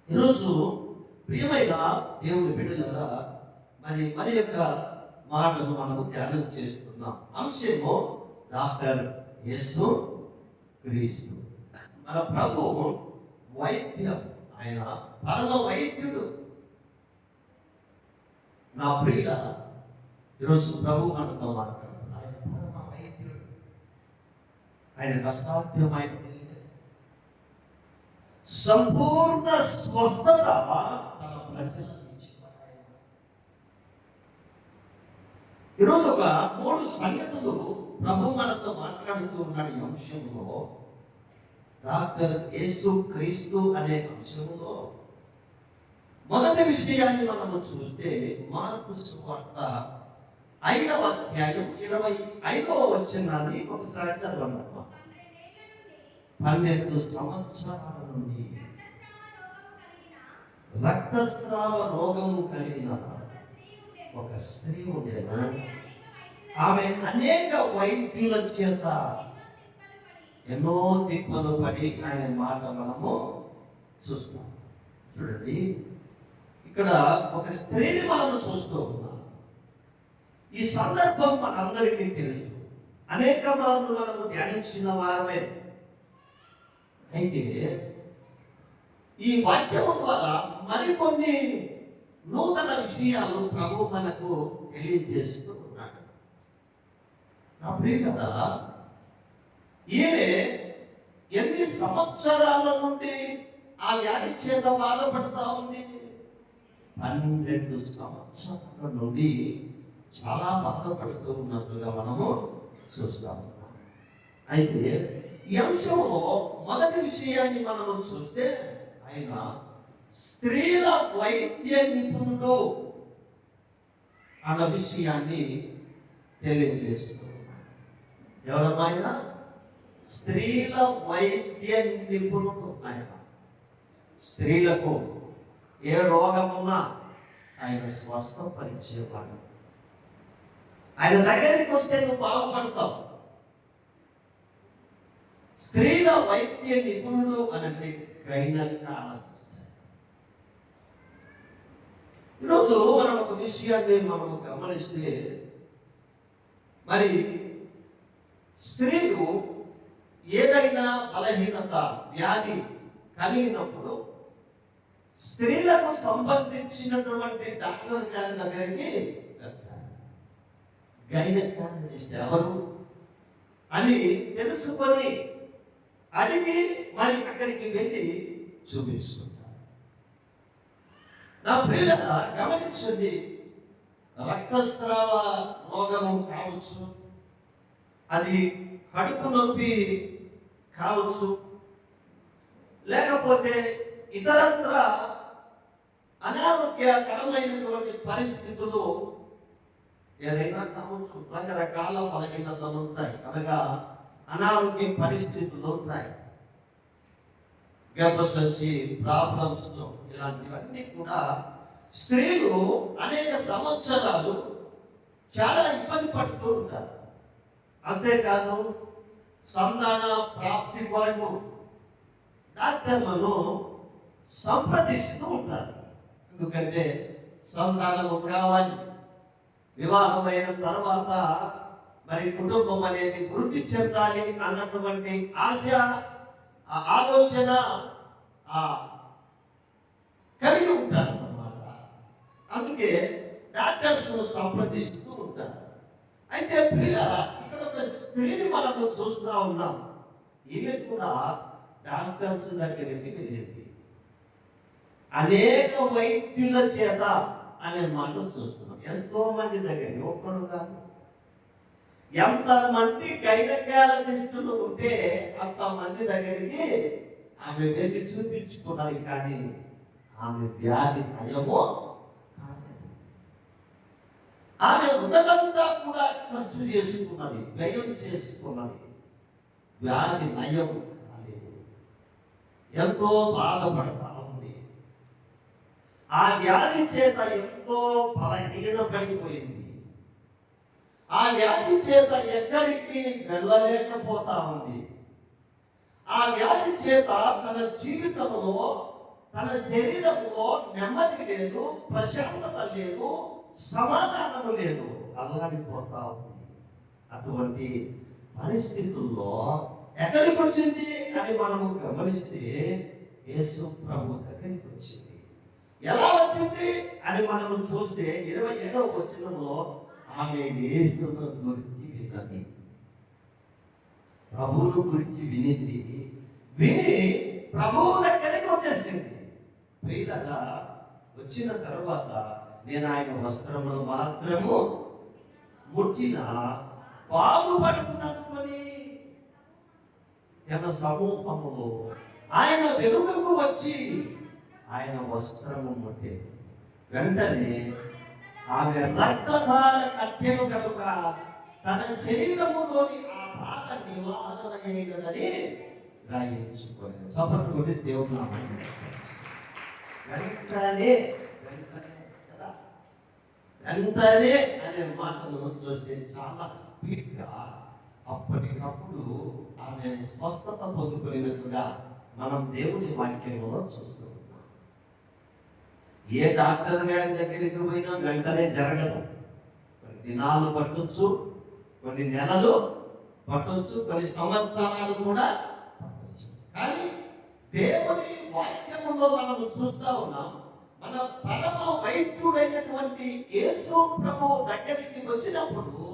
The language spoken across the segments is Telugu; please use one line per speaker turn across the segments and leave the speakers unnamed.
ఈరోజు ప్రియమైన దేవుని బిడ్డలారా, మరి యొక్క మాటను మనము ధ్యానం చేస్తున్నాం. అంశము డాక్టర్ యేసు క్రీస్తు. మన ప్రభు వైద్యం, ఆయన పరమ వైద్యుడు. నా ప్రియుల, ఈరోజు ప్రభు మనతో మాట్లాడుతున్నాడు. ఆయన పరమ వైద్యుడు. ఆయన అసాధ్యమైనది సంపూర్ణ స్వస్థత తన ప్రజలకు ఇచ్చినాడు. ఈరోజు ఒక 3 సంగతులు ప్రభు మనతో మాట్లాడుతూ ఉన్నాడు. ఈ అంశంలో డాక్టర్ యేసు క్రీస్తు అనే అంశంలో మొదటి విషయాన్ని మనము చూస్తే మార్కు సువార్త 5వ అధ్యాయం 25వ వచనాన్ని ఒకసారి చదవండి. 12 సంవత్సరాల నుండి రక్తస్రావ రోగము కలిగిన ఒక స్త్రీ ఉండేది. ఆమె అనేక వైద్యుల చేత ఎన్నో తిప్పలు పడి అనే మాట మనము చూస్తాం. చూడండి, ఇక్కడ ఒక స్త్రీని మనము చూస్తూ ఉన్నాం. ఈ సందర్భం మనందరికీ తెలుసు. అనేక మార్లు మనము ధ్యానించిన వారమే. అయితే ఈ వాక్యం ద్వారా మరికొన్ని నూతన విషయాలు ప్రభు మనకు తెలియజేస్తూ ఉన్నాడు. నా ప్రియుల, ఈమె ఎన్ని సంవత్సరాల నుండి ఆ వ్యాధి చేత బాధపడతా ఉంది? 12 సంవత్సరాల నుండి చాలా బాధపడుతూ ఉన్నట్లుగా మనము చూస్తాము. అయితే ఈ అంశంలో మొదటి విషయాన్ని మనము చూస్తే ఆయన స్త్రీల వైద్య నిపుణుడు అన్న విషయాన్ని తెలియజేస్తున్నాడు. ఎవరమైనా స్త్రీల వైద్య నిపుణుడు ఆయన. స్త్రీలకు ఏ రోగమున్నా ఆయన స్వస్థపరిచేవాడు. ఆయన దగ్గరికి వస్తే నువ్వు బాగుపడతావు. స్త్రీల వైద్య నిపుణుడు అనంటే గైనకాలజిస్ట్. ఈరోజు మనం ఒక విషయాన్ని మనము గమనిస్తే, మరి స్త్రీలు ఏదైనా బలహీనత, వ్యాధి కలిగినప్పుడు స్త్రీలకు సంబంధించినటువంటి డాక్టర్ గారి దగ్గరికి వెళ్తారు. గైనకాలజిస్ట్ ఎవరు అని తెలుసుకొని అడిగి మరి అక్కడికి వెళ్ళి చూపించుకుంటారు. నా ప్రియుల, గమనించండి, రక్తస్రావ రోగము కావచ్చు, అది కడుపు నొప్పి కావచ్చు, లేకపోతే ఇతరత్ర అనారోగ్యకరమైనటువంటి పరిస్థితులు ఏదైనా కావచ్చు. రకరకాల బలహీనతలు ఉంటాయి, అనగా అనారోగ్య పరిస్థితులు ఉంటాయి. గర్భసంచి ప్రాబ్లమ్స్, ఇలాంటివన్నీ కూడా స్త్రీలు అనేక సంవత్సరాలు చాలా ఇబ్బంది పడుతూ ఉంటారు. అంతేకాదు, సంతాన ప్రాప్తి కొరకు డాక్టర్లను సంప్రదిస్తూ ఉంటారు. ఎందుకంటే సంతానము కావాలి, వివాహమైన తర్వాత మరి కుటుంబం అనేది వృద్ధి చెందాలి అన్నటువంటి ఆశ, ఆలోచన కలిగి ఉంటారు అన్నమాట. అందుకే డాక్టర్స్ సంప్రదిస్తూ ఉంటారు. అయితే పిల్లల, ఇక్కడ ఒక స్త్రీని మనము చూస్తూ ఉన్నాం. ఈమె కూడా డాక్టర్స్ దగ్గరికి వెళ్ళింది. అనేక వైద్యుల చేత అనే మాట చూస్తున్నాం. ఎంతో మంది దగ్గరికి, ఒక్కడు కాదు, ఎంతమంది గైనకాలజిస్టులు ఉంటే అంతమంది దగ్గరికి ఆమె వెళ్ళి చూపించుకున్నది. కానీ ఆమె వ్యాధి నయమో కాలేదు. ఆమె ఉన్నదంతా కూడా ఖర్చు చేసుకున్నది, వ్యయం చేసుకున్నది, వ్యాధి నయం కాలేదు. ఎంతో బాధపడతా ఉంది. ఆ వ్యాధి చేత ఎంతో బలహీనపడిపోయింది. ఆ వ్యాధి చేత ఎక్కడికి వెళ్ళలేకపోతా ఉంది. ఆ వ్యాధి చేత తన జీవితంలో తన శరీరంలో నెమ్మది లేదు, ప్రశాంతత లేదు, సమాధానము లేదు, అల్లాడిపోతా ఉంది. అటువంటి పరిస్థితుల్లో ఎక్కడికి వచ్చింది అని మనము గమనిస్తే యేసు ప్రభు దగ్గరికి వచ్చింది. ఎలా వచ్చింది అని మనము చూస్తే 27వ వచనంలో ఆమె యేసును గురించి విన్నది, ప్రభువును గురించి వినింది. విని ప్రభువు దగ్గరికి వచ్చేసింది. ప్రియులారా, వచ్చిన తర్వాత నేను ఆయన వస్త్రములు మాత్రము ముట్టిన బాగుపడుతున్నట్టుని జన సమూహములో ఆయన వెనుకకు వచ్చి ఆయన వస్త్రము ముట్టి వెంటనే ఆమె రక్తధార కట్టెను కనుక తన శరీరములోని ఆ బాధ నివారణమైనదని గ్రహించుకొని చప్పట్లు కొట్టి దేవుడు నామమున వెంటనే కదా, వెంటనే అనే మాటను చూస్తే చాలా స్పీడ్గా అప్పటికప్పుడు ఆమె స్వస్థత పొందుకునేట్టుగా మనం దేవుని వాక్యంలో చూస్తూ ఉన్నాం. ఏ డాక్టర్ గారి దగ్గరికి పోయినా వెంటనే జరగదు. కొన్ని దినాలు పట్టొచ్చు, కొన్ని నెలలు పట్టొచ్చు, కొన్ని సంవత్సరాలు కూడా పట్టొచ్చు. కానీ దేవుని వాక్యములో మనము చూస్తూ ఉన్నాం. మన పరమ వైద్యుడైనటువంటి యేసు ప్రభువు దగ్గరికి వచ్చినప్పుడు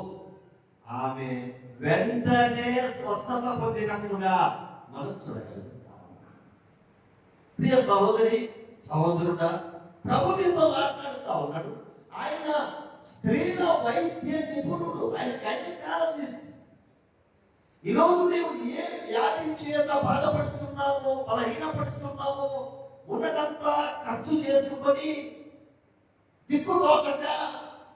ఆమె వెంటనే స్వస్థత పొందినట్టుగా మనం చూడగలుగుతాం. ప్రియ సహోదరి సహోదరుడా, ప్రభు నీతో మాట్లాడుతూ ఉన్నాడు. ఆయన స్త్రీల వైద్య నిపుణుడు, ఆయన గైనకాలజిస్ట్. ఈరోజు నీవు ఏ వ్యాధి చేత బాధపడుతున్నావో, బలహీనపడుతున్నావో, ఉన్నదంతా ఖర్చు చేసుకొని దిక్కుతోచక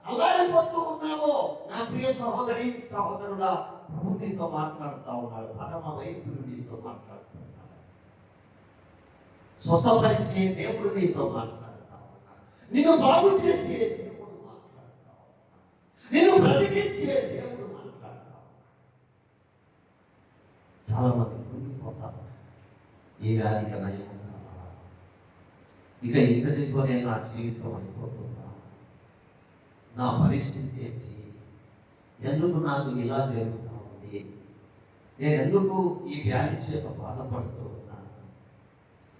అల్లాడిపోతూ ఉన్నావో, నా ప్రియ సహోదరి సహోదరుడా, ప్రభు నీతో మాట్లాడుతూ ఉన్నాడు. పరమ వైద్యుడు నీతో మాట్లాడుతూ ఉన్నాడు. స్వస్థపరిచే దేవుడు నీతో మాట్లాడుతూ ఉన్నాడు. నిన్ను బాగు చేసే దేవుడు మాట్లాడుతూ ఉన్నాడు. నిన్ను బ్రతికించే దేవుడు మాట్లాడుతూ ఉన్నాడు. చాలా మంది కుంగిపోతారు. ఈ వ్యాధికి నయం కాదా, ఇక ఇంతటితోనే నా జీవితం అయిపోతుందా, నా పరిస్థితి ఏంటి, ఎందుకు నాకు ఇలా జరుగుతూ ఉంది, నేను ఎందుకు ఈ వ్యాధి చేత బాధపడుతూ ఉన్నాను,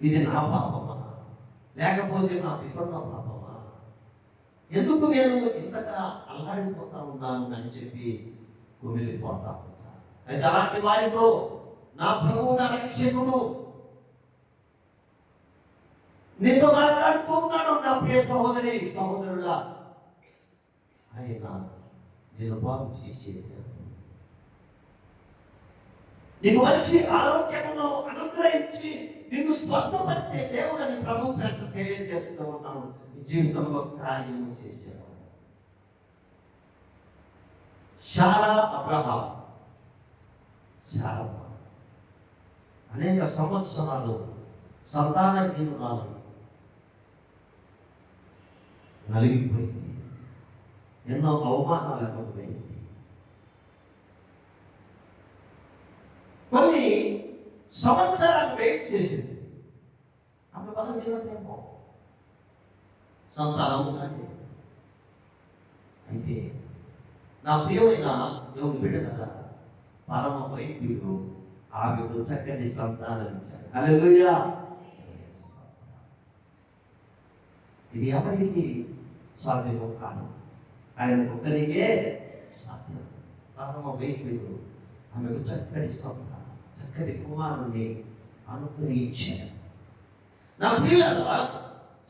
ఇది నా పాపమా లేకపోతే నా పితరుల పాపమా, ఎందుకు నేను ఇంతగా అల్లాడిపోతా ఉన్నాను అని చెప్పి కుమిలిపోతా ఉంటాను. అయితే అలాంటి వారితో నా ప్రభువు నా రక్షకుడు నీతో మాట్లాడుతూ ఉన్నాడు. నా ప్రియ సహోదరి సహోదరుడా, ఆయన నేను బాగు చేసే నీకు మంచి ఆరోగ్యమును అనుగ్రహించి నిన్ను స్వస్థపరిచే దేవుడని ప్రభు పేరు తెలియజేస్తూ ఉన్నాను. జీవితంలో కార్యం చేసేవాడు. శారా అబ్రహాం, శారా అనేక సంవత్సరాలు సంతానహీనురాలు నలిగిపోయింది. ఎన్నో అవమానాలకు గురైంది. కొన్ని సంవత్సరాలు వెయిట్ చేసింది. ఆమె బలహీనతేమో, సంతానం కాదు. అయితే నా ప్రియమైన దేవుని బిడ్డ కదా, పరమ వైద్యుడు ఆమెకు చక్కటి సంతానం ఇచ్చాడు. హల్లెలూయా. ఇది ఎవరికి సాధ్యమో కాదు, ఆయన ఒక్కరికే సాధ్యం. పరమ వైద్యుడు ఆమెకు చక్కటి సంతానం, చక్కటి కుమారుణ్ణి అనుగ్రహించాడు. నా ప్రియులారా,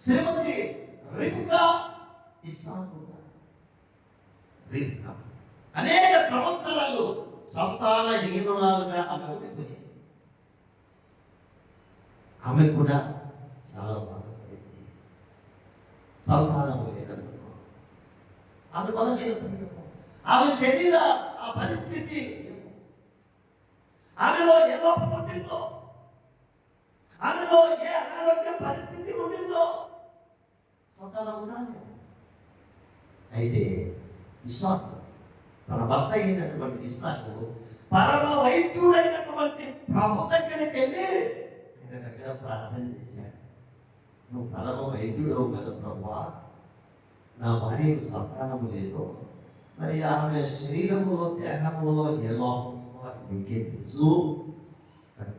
శ్రీమతి రిబ్కా ఇస్సాకు రిబ్కా అనేక సంవత్సరాలు సంతానహీనురాలుగా ఆమె ఉండిపోయింది. ఆమె కూడా చాలా బాధపడింది. సంతానం లేనందుకు ఆమె బలహీనపడింది. ఆమె శరీర ఆ పరిస్థితి, ఆమెలో ఏ లోపం ఉండిందో, ఆమెలో ఏ అనారోగ్య పరిస్థితి ఉండిందో సంతానం ఉండాలి. అయితే ఇస్సాకు, తన భర్త అయినటువంటి ఇస్సాకు పరమ వైద్యుడైనటువంటి ప్రభు దగ్గరికి వెళ్ళి ఆయన దగ్గర ప్రార్థన చేశాడు. నువ్వు తనలో వైద్యుడవు కదా ప్రభువా, నా భార్యకు సంతానము లేదు, మరి ఆమె శరీరములో దేహములో ఏ లోపమో అది నీకే తెలుసు,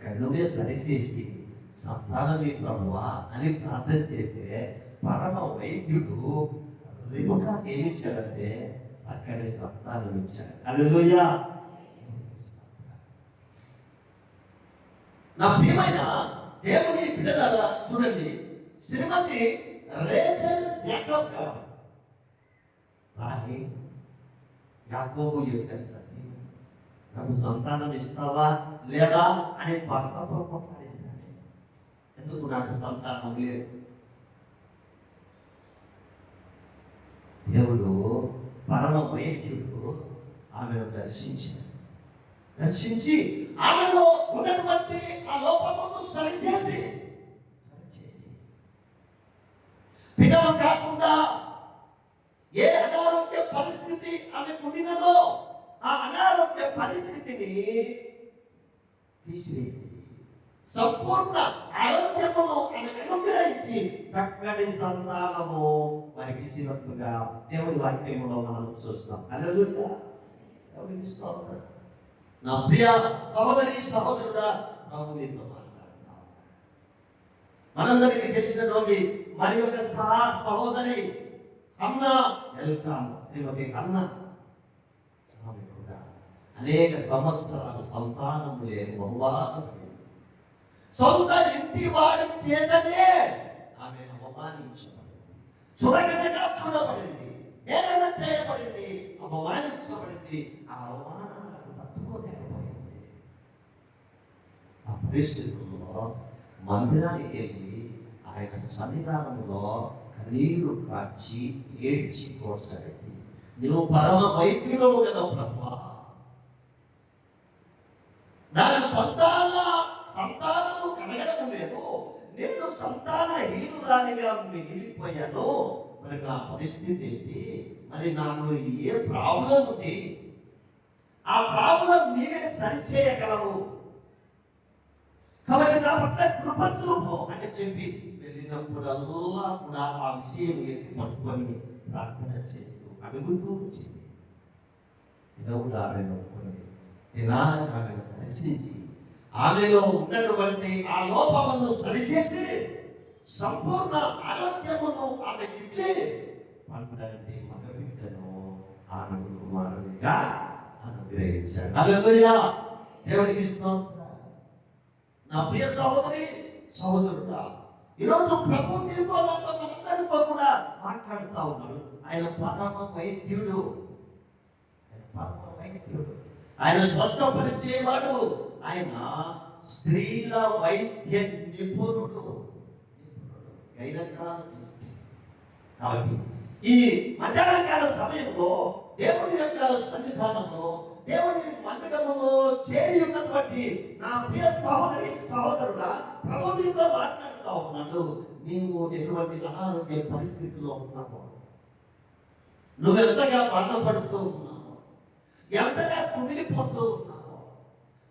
కన్నునే సరిచేసి సంతానమే ప్రభువా అని ప్రార్థన చేస్తే పరమ వైద్యుడు రిబకా ఏమిచ్చాడంటే చక్కటి సంతానం ఇచ్చాడు. హల్లెలూయా. నా ప్రియమైన దేవుని బిడ్డలారా చూడండి, శ్రీమతి రేచల్ జాకబ్ గారు యాకోబు యొక్క సత్యం, నాకు సంతానం ఇస్తావా లేదా అని భర్తతో కొట్లాడింది. ఎందుకు నాకు సంతానం లేదు? దేవుడు పరమ వైద్యుడు ఆమెను దర్శించి ఆమెలో ఉన్నటువంటి ఆ లోపమును సరిచేసి పిల్లలు కాకుండా ఏ అనారోగ్య పరిస్థితి ఆమెకు ఉండినదో ఆ అనారోగ్య పరిస్థితిని తీసివేసి సంపూర్ణ ఆరోగ్యమును ఆమె అనుగ్రహించి చక్కటి సంతానము వారికి ఇచ్చినట్లుగా దేవుడి వాక్యములో మనం చూస్తాం. హల్లెలూయా. దేవునికి స్తోత్రం. నా ప్రియ సహోదరి సహోదరుడా, ప్రభు నీతో మాట్లాడతాం. మనందరికీ తెలిసినటువంటి మరి ఒక సహోదరి అన్నా ఎల్కాన్, శ్రీమతి అన్న, ఆమె కూడా అనేక సంవత్సరాలు సంతానము లేని బహుబాధపడింది. సొంత ఇంటి వారి చేతనే ఆమె అవమానించబడింది, చురకనగా చూడబడింది, ఏదైనా చేయబడింది, అవమానించబడింది. ఆ అవమానాలకు తట్టుకోలేకపోయింది. ఆ పరిస్థితుల్లో మందిరానికి వెళ్ళి ఆయన సన్నిధానంలో కన్నీరు కార్చి ఏడ్చి కోసడింది, నువ్వు పరమ వైద్యుడవు కదా ప్రభువా, నాకు సంతానము కలగడం లేదు, నేను సంతానహీనురాలిగా మిగిలిపోయాను, మరి నా పరిస్థితి ఏంటి? మరి నాకు ఏ ప్రాబ్లం ఉంది? ఆ ప్రాబ్లం నీవే సరిచేయగలవు, కాబట్టి నా పట్ల కృప చూపు అని చెప్పి వెళ్ళినప్పుడల్లా కూడా ఆ విషయం ఎత్తి పట్టుకొని ప్రార్థన చేస్తూ అడుగుతూ వచ్చింది. దేవుడు ఆమెను నిదానంగా ఆమెను దర్శించి ఆమెలో ఉన్నటువంటి ఆ లోపమును సరిచేసి సంపూర్ణ ఆరోగ్యమును ఆమెకి ఇచ్చి పండంటి మగ బిడ్డను ఆమెకు కుమారునిగా అనుగ్రహించాడు. హల్లెలూయా. దేవునికి స్తోత్రం. నా ప్రియ సహోదరి సహోదరుడా, ఈరోజు ప్రభు నీతో నాతో మనందరితో కూడా మాట్లాడుతూ ఉన్నాడు. ఆయన పరమ వైద్యుడు, ఆయన స్వస్థపరిచేవాడు, ఆయన స్త్రీల వైద్య నిపుణుడు. కాబట్టి ఈ మధ్యాహ్నకాల సమయంలో దేవుని యొక్క సన్నిధానంలో దేవుని మందిరములో చేరి ఉన్నటువంటి నా ప్రియ సహోదరి సహోదరుడా, ప్రభు నీతో మాట్లాడుతూ ఉన్నాడు. నీవు ఎటువంటి అనారోగ్య పరిస్థితిలో ఉన్నావో, నువ్వు ఎంతగా బాధపడుతూ ఉన్నావో, ఎంతగా కుమిలిపోతూ ఉన్నావో,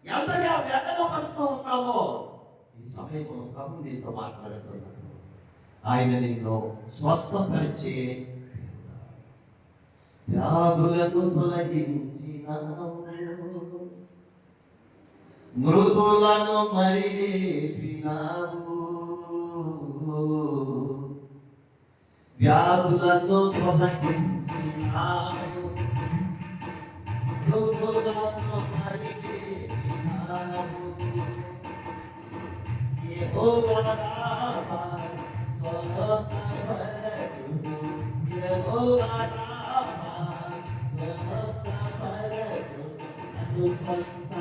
ఎంతగా వేదన పడుతూ ఉన్నావో, ఈ సమయంలో ప్రభు నీతో మాట్లాడుతున్నాడు. ఆయన నిన్ను స్వస్థపరిచే వ్యాధులను తొలగించినావు, మృతులను మరి లేపినావు, వ్యాధులను తొలగించినావు, మృతులను మరి లేపినావు. యెహోవా రామా స్వస్థపరచు, యెహోవా రామా స్వస్థపరచు, నన్ను స్వస్థపరచు.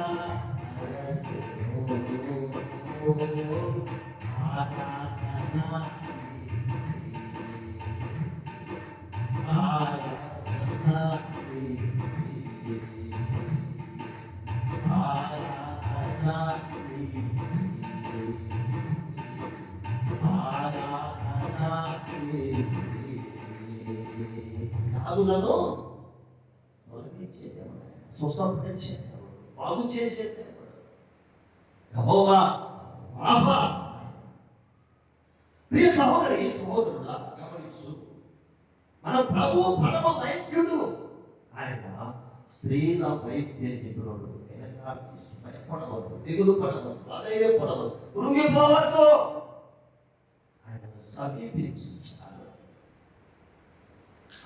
వ్యాధులను తొలగించేదేవుడు, స్వస్థపరిచేదేవుడు, బాగు చేసేదేవుడు యెహోవా రాఫా. ప్రియ సహోదరి సహోదరుడా గమనించు, మన ప్రభు పరమ వైద్యుడు. ఆయన స్త్రీల వైద్య నిపుణుడు. భయపడవద్దు, దిగులు పడవద్దు, అధైర్యపడవద్దు, కృంగిపోవద్దు. ఆయనను సమీపించాలి,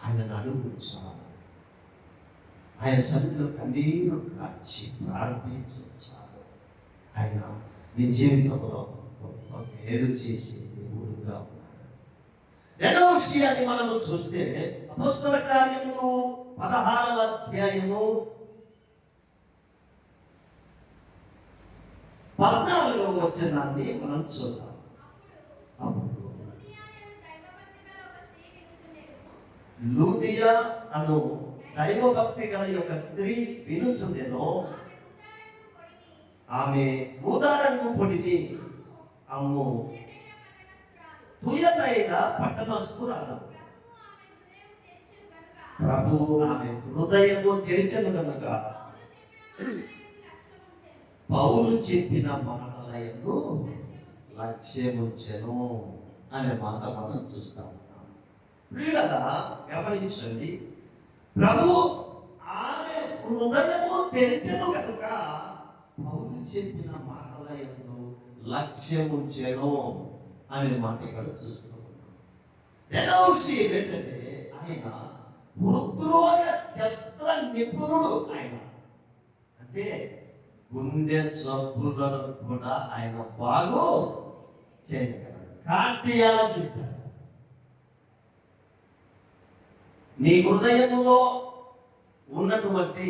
ఆయనను అడుగుచాలి, ఆయన సన్నిధిలో కన్నీరు కాచి ప్రార్థించాలి. ఆయన నీ జీవితంలో గొప్ప మేలు చేసే దేవుడుగా ఉన్నాడు. రెండవ విషయాన్ని మనము చూస్తే అపొస్తల కార్యములు 16వ అధ్యాయము 14వ వచనాన్ని మనం చూద్దాం. లూదియా అను దైవభక్తి గల యొక్క స్త్రీ వినుచుండెను. ఆమె ఊదారంగు పొడిని అమ్ము తుయటైన పట్టణస్థురాలు. ప్రభు ఆమె హృదయము తెరిచెను కనుక పౌలు చెప్పిన మాటలయందు లక్ష్యముంచెను అనే మాట మనం చూస్తా ఉన్నాం. ప్రియులారా గమనించండి, ప్రభు ఆమె హృదయము తెరిచెను కనుక పౌలు చెప్పిన మాటలయందు లక్ష్యముంచెను అనే మాట ఇక్కడ చూస్తున్నాం. రెండవ విషయం ఏంటంటే ఆయన హృద్రోగ శస్త్ర నిపుణుడు. ఆయన అంటే గుండె జబ్బులను కూడా ఆయన బాగు చేయగలడు. కార్డియాలజిస్ట్. నీ హృదయంలో ఉన్నటువంటి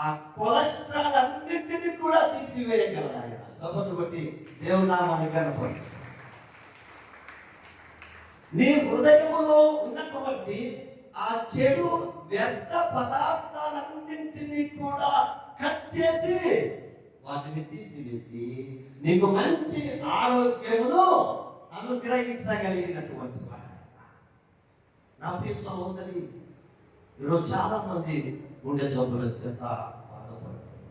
ఆ కొలెస్ట్రాల్ అన్నింటినీ కూడా తీసివేయగలడు ఆయన. చదువును బట్టి దేవునామాన్ని కనపడి నీ హృదయములో ఉన్నటువంటి ఆ చెడు వ్యర్థ పదార్థాలన్నింటినీ కూడా కట్ చేసి వాటిని తీసివేసి నీకు మంచి ఆరోగ్యమును అనుగ్రహించగలిగినటువంటి వాడు. నా ప్రియ సహోదరి, ఈరోజు చాలా మంది గుండె జబ్బుల చేత బాధపడుతున్నారు.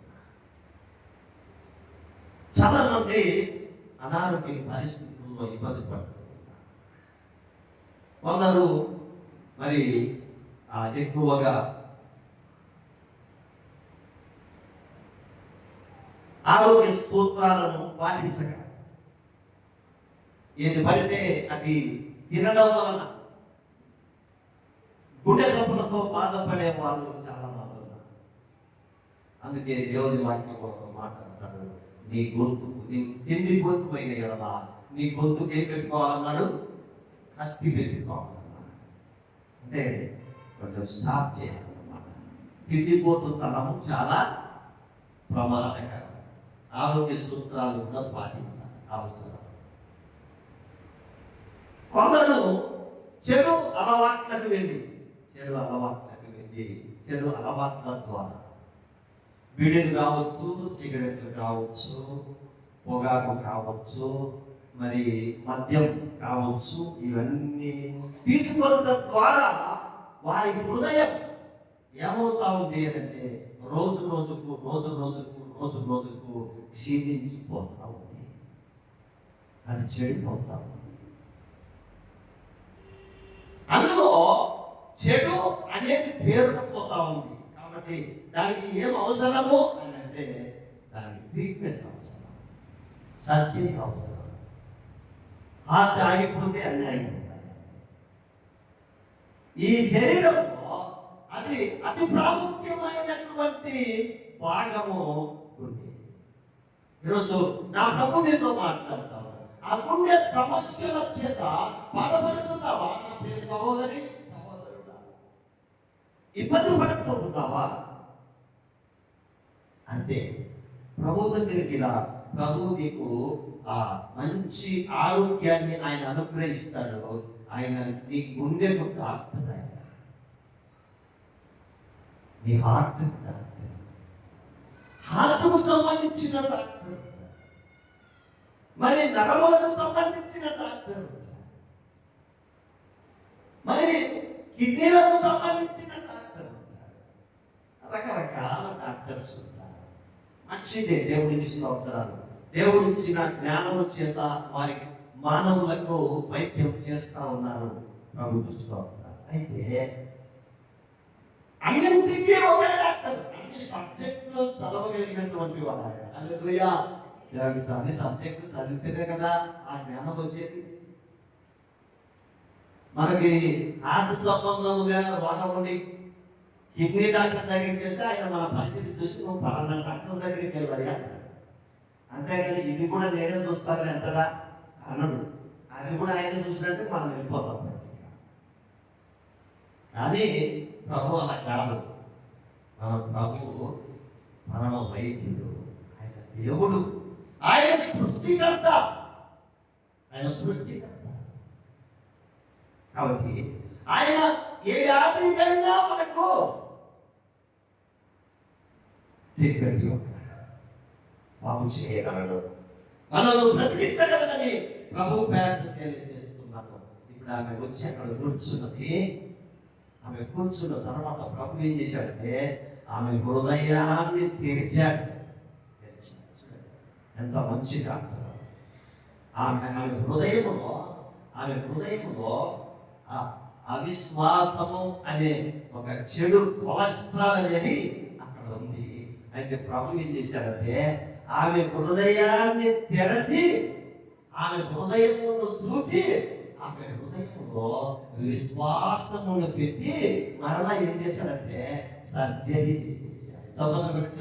చాలా మంది అనారోగ్య పరిస్థితుల్లో ఇబ్బంది పడుతున్నారు. కొందరు మరి ఎక్కువగా ఆరోగ్య సూత్రాలను పాటించక ఏది పడితే అది తినడం వలన గుండె జబ్బులతో బాధపడే వాళ్ళు చాలా మంది ఉన్నారు. అందుకే దేవుని వాక్యం ఒక మాట అంటాడు, నీ గొంతుకు నీ తిండి గొంతుపోయిన ఎడల నీ గొంతుకు ఏం పెట్టుకోవాలన్నాడు? కత్తి పెట్టుకోవాలన్నాడు. అంటే కొంచెం స్టాప్ చేయాలన్నమాట. తిండిపోతున్నము చాలా ప్రమాదకరం. ఆరోగ్య సూత్రాలు కూడా పాటించాలి, అవసరం. కొందరు చెడు అలవాట్లకు వెళ్ళి చెడు అలవాట్ల ద్వారా బీడీలు కావచ్చు, సిగరెట్లు కావచ్చు, పొగాకు కావచ్చు, మరి మద్యం కావచ్చు, ఇవన్నీ తీసుకోవడం ద్వారా వారి హృదయం ఏమవుతా ఉంది అంటే రోజు రోజుకు క్షీణించిపోతా ఉంది. అది చెడిపోతా ఉంది. అందులో చెడు అనేది పేరుకుపోతా ఉంది. కాబట్టి దానికి ఏం అవసరము అని అంటే దానికి ట్రీట్మెంట్ అవసరం, సర్జరీ అవసరం. హార్ట్ ఆగిపోతే అన్నీ ఆగిపోతాయి. ఈ శరీరంలో అది అతి ప్రాముఖ్యమైనటువంటి భాగము గుండె. ఈరోజు నా ప్రభు మీతో మాట్లాడతాను. ఆ గుండె సమస్యల చేత బాధపడుతున్నావా? నా ప్రియ సహోదరి సహోదరుడా, ఇబ్బంది పడుతూ ఉన్నావా? అంటే ప్రభు దగ్గరికి రా. ప్రభు నీకు ఆ మంచి ఆరోగ్యాన్ని ఆయన అనుగ్రహిస్తాడు. ఆయన నీ గుండెకు డాక్టర్, ఆయన నీ హార్ట్ డాక్టర్, హార్ట్కు సంబంధించిన డాక్టర్, మరి నరములకు సంబంధించిన డాక్టర్, మరి కిడ్నీలకు సంబంధించిన డాక్టర్, రకరకాల డాక్టర్స్ ఉంటారు. మంచిదే, దేవుడికి స్తోత్రాలు. దేవుడు ఇచ్చిన జ్ఞానము చేత మానవులకు వైద్యం చేస్తూ ఉన్నారు ప్రభు దృష్టిలో. అయితే అన్నింటికీ ఒకే డాక్టర్, అన్ని సబ్జెక్టులు చదవగలిగినటువంటి వాడు ఆయన. హల్లెలూయా. అన్ని సబ్జెక్టులు చదివితేనే కదా ఆ జ్ఞానం వచ్చేది. మనకి హార్ట్ సంబంధముగా వాడవండి కిడ్నీ డాక్టర్ దగ్గరికి వెళ్తే ఆయన మన పరిస్థితి చూసి నువ్వు పలానా డాక్టర్ దగ్గరికి వెళ్ళాలి అంటాడు. అంతేగాని ఇది కూడా నేనే చూస్తానని అంటాడా అన్నాడు. అది కూడా ఆయన చూసినట్టు మనం వెళ్ళిపోతాం. కానీ ప్రభు అలా కాదు. మన ప్రభు పరమ వైద్యుడు, ఆయన దేవుడు, ఆయన సృష్టికర్త, ఆయన సృష్టికర్త. కాబట్టి ఆయన ఏ వ్యాధికైనా మనకు ట్రీట్మెంట్ బాగు చేయగలడు, మనల్ని బ్రతికించగలడని ప్రభు పేరు తెలియజేస్తున్నాను. ఇప్పుడు ఆమె వచ్చి అక్కడ కూర్చున్నది. ఆమె కూర్చున్న తర్వాత ప్రభు ఏం చేశాడంటే ఆమె హృదయాన్ని తెరిచాడు. ఎంత మంచి డాక్టర్. ఆమె హృదయంలో అవిశ్వాసము అనే ఒక చెడు కొలెస్ట్రాల్ అనేది అక్కడ ఉంది. అయితే ప్రభు ఏం చేశాడంటే ఆమె హృదయాన్ని తెరచి ఆమె హృదయమును చూచి ఆమె హృదయంలో విశ్వాసమును పెట్టి మరలా ఏం చేశాడంటే సర్జరీ చేసేసాడు. చదువు పెట్టి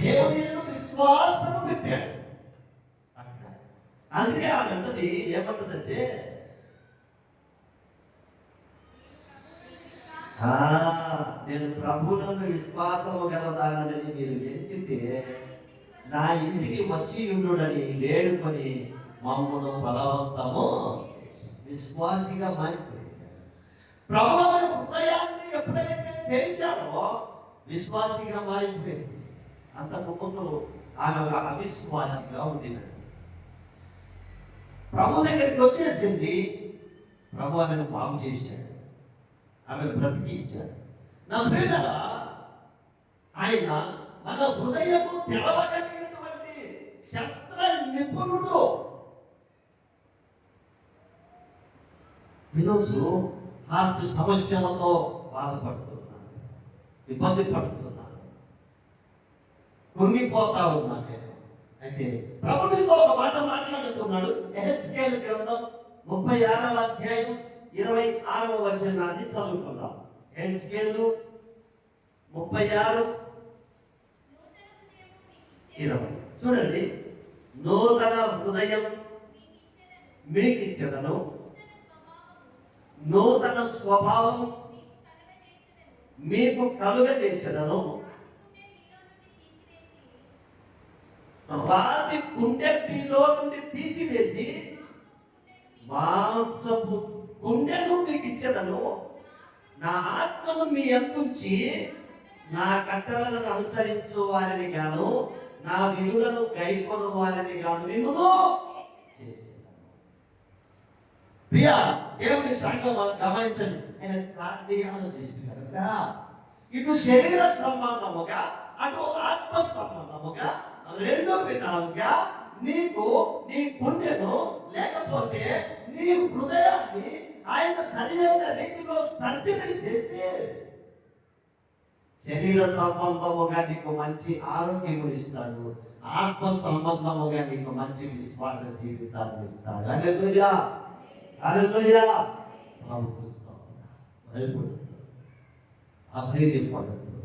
దేవుని విశ్వాసము పెట్టాడు. అందుకే ఆమె అంటది ఏమంటదంటే నేను ప్రభువునందు విశ్వాసము గలదానని మీరు ఎంచితే నా ఇంటికి వచ్చి ఉండుడని వేడుకొని మమ్మను బలవంతము విశ్వాసిగా మారిపోయింది. ప్రభువు హృదయాన్ని ఎప్పుడైతే తెరిచాడో విశ్వాసిగా మారిపోయింది. అంతకు ముందు ఆమె ఒక అవిశ్వాసిగా ఉంది. ప్రభు దగ్గరికి వచ్చేసింది. ప్రభు ఆమెను బాగు చేశాడు, ఆమెను బ్రతికించాడు. నా ప్రియులారా, ఆయన మన హృదయము తెరవగలిగినటువంటి శస్త్ర నిపుణుడు. ఈరోజు హార్ట్ సమస్యలతో బాధపడుతున్నాను, ఇబ్బంది పడుతున్నాను, కుంగిపోతా ఉన్నాను. అయితే ప్రభునితో ఒక మాట మాట్లాడుతున్నాడు. ఎహెజ్కేలు గ్రంథం 36వ అధ్యాయం 26వ వచనాన్ని చదువుకుందాం. ఎహెజ్కేలు 36:20 చూడండి. నూతన హృదయం మీకు ఇచ్చేదను, నూతన స్వభావం మీకు కలుగ చేసేదను, రాతి గుండె మీలో నుండి తీసివేసి మాంసపు గుండెను మీకు ఇచ్చేదను, నా ఆత్మను మీ అందుంచి నా కట్టడలను అనుసరించు వారిని గాను నా విధులను గైకొను వారిని గాను మిమ్మును చేసేదను. ప్రియా దేవుని సంఘం గమనించండి. ఆయన కార్డియాలజిస్ట్ కనుక ఇటు శరీర సంబంధముగా అటు ఆత్మ సంబంధముగా రెండు విధాలుగా నీకు నీ గుండెను లేకపోతే నీ హృదయాన్ని ఆయన సరైన రీతిలో సర్జరీ చేసి శరీర సంబంధముగా నీకు మంచి ఆరోగ్యం ఇస్తాడు, ఆత్మ సంబంధముగా నీకు మంచి విశ్వాస జీవితాన్ని ఇస్తాడు. హల్లెలూయా, హల్లెలూయా. భయపడద్దు, అధైర్యపడద్దు,